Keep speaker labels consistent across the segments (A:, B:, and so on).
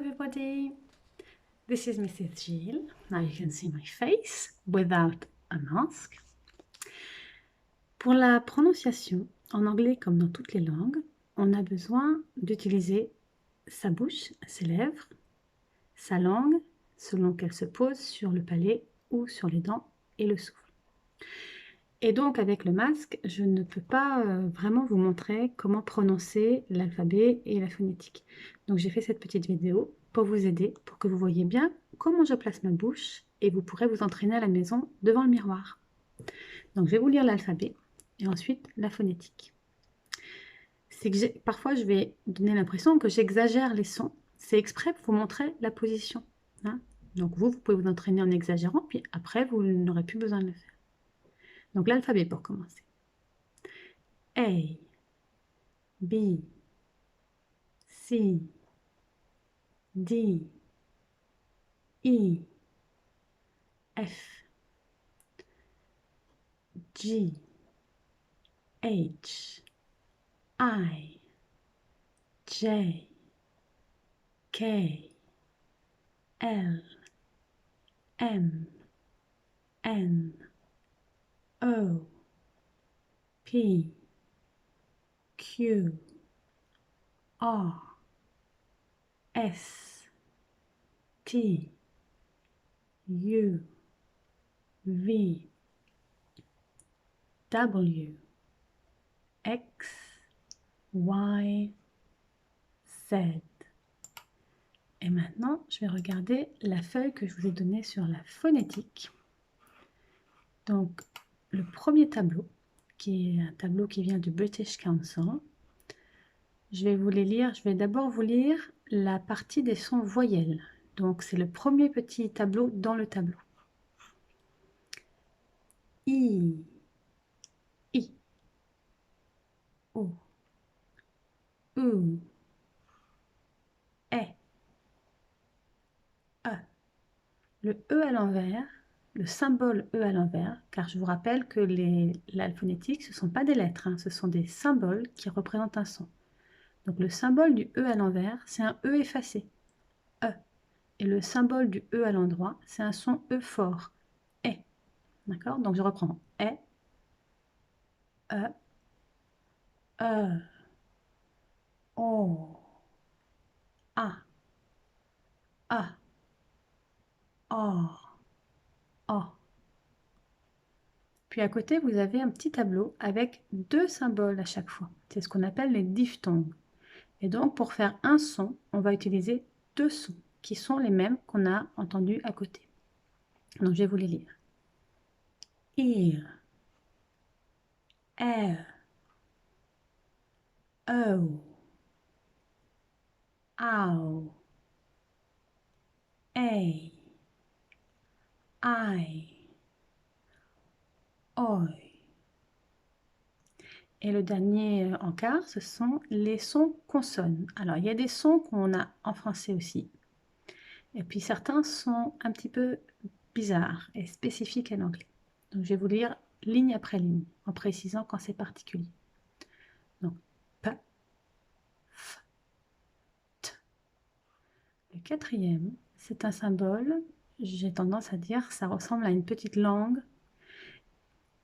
A: everybody, this is Mrs. Gill. Now you can see my face without a mask. Pour la prononciation, en anglais comme dans toutes les langues, on a besoin d'utiliser sa bouche, ses lèvres, sa langue, selon qu'elle se pose sur le palais ou sur les dents, et le souffle. Et donc avec le masque, je ne peux pas vraiment vous montrer comment prononcer l'alphabet et la phonétique. Donc j'ai fait cette petite vidéo pour vous aider, pour que vous voyez bien comment je place ma bouche et vous pourrez vous entraîner à la maison devant le miroir. Donc je vais vous lire l'alphabet et ensuite la phonétique. C'est que parfois je vais donner l'impression que j'exagère les sons. C'est exprès pour vous montrer la position. Hein. Donc vous pouvez vous entraîner en exagérant, puis après vous n'aurez plus besoin de le faire. Donc l'alphabet pour commencer. A, B, C, D, E, F, G, H, I, J, K, L, M, N, O, P, Q, R, S, T, U, V, W, X, Y, Z. Et maintenant, je vais regarder la feuille que je vous ai donnée sur la phonétique. Donc, le premier tableau, qui est un tableau qui vient du British Council, je vais vous les lire. Je vais d'abord vous lire la partie des sons voyelles. Donc, c'est le premier petit tableau dans le tableau. I, I, O, U, E, E. Le E à l'envers, le symbole E à l'envers, car je vous rappelle que la phonétique, ce ne sont pas des lettres, hein, ce sont des symboles qui représentent un son. Donc le symbole du E à l'envers, c'est un E effacé, E. Et le symbole du E à l'endroit, c'est un son E fort, E. D'accord? Donc je reprends E, E, O, A, A, O, O. Puis à côté, vous avez un petit tableau avec deux symboles à chaque fois. C'est ce qu'on appelle les diphtongues. Et donc, pour faire un son, on va utiliser deux sons qui sont les mêmes qu'on a entendus à côté. Donc, je vais vous les lire. Ear, air, o, ow, a, I, oi. Et le dernier encart, ce sont les sons consonnes. Alors, il y a des sons qu'on a en français aussi. Et puis, certains sont un petit peu bizarres et spécifiques à l'anglais. Donc, je vais vous lire ligne après ligne, en précisant quand c'est particulier. Donc, P, F, T. Le quatrième, c'est un symbole, j'ai tendance à dire, ça ressemble à une petite langue.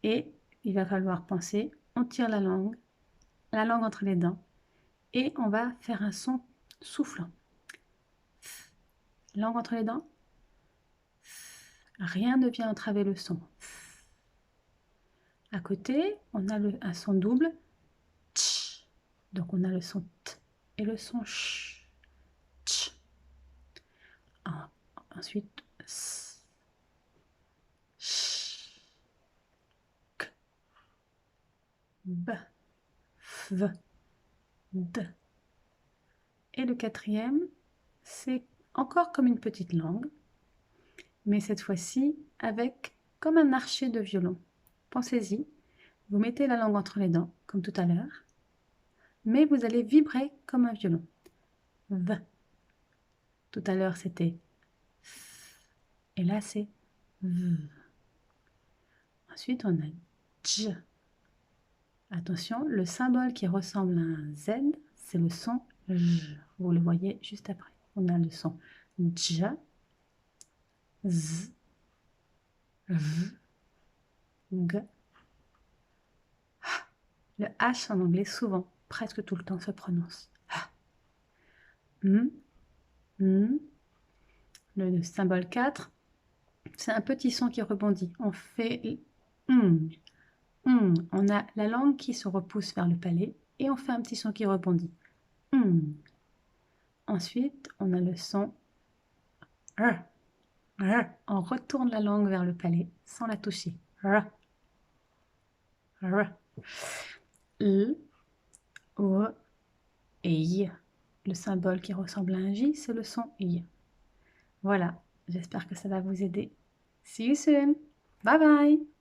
A: Et il va falloir penser, on tire la langue entre les dents, et on va faire un son soufflant. Langue entre les dents, rien ne vient entraver le son. À côté, on a un son double, tch. Donc on a le son t et le son ch, tch. Ensuite, s, ch, k, b, v, d. Et le quatrième, c'est encore comme une petite langue, mais cette fois-ci avec comme un archet de violon. Pensez-y, vous mettez la langue entre les dents, comme tout à l'heure, mais vous allez vibrer comme un violon. V. Tout à l'heure, c'était F. Et là, c'est V. Ensuite, on a J. Attention, le symbole qui ressemble à un Z, c'est le son J. Vous le voyez juste après. on a le son dj, z, v, g. Le H en anglais, souvent, presque tout le temps, se prononce. M, m. Le symbole 4, c'est un petit son qui rebondit. On fait on a la langue qui se repousse vers le palais et on fait un petit son qui rebondit. Ensuite, on a le son R. R. On retourne la langue vers le palais sans la toucher. R. R. L, O et I. Le symbole qui ressemble à un J, c'est le son I. Voilà, j'espère que ça va vous aider. See you soon. Bye bye.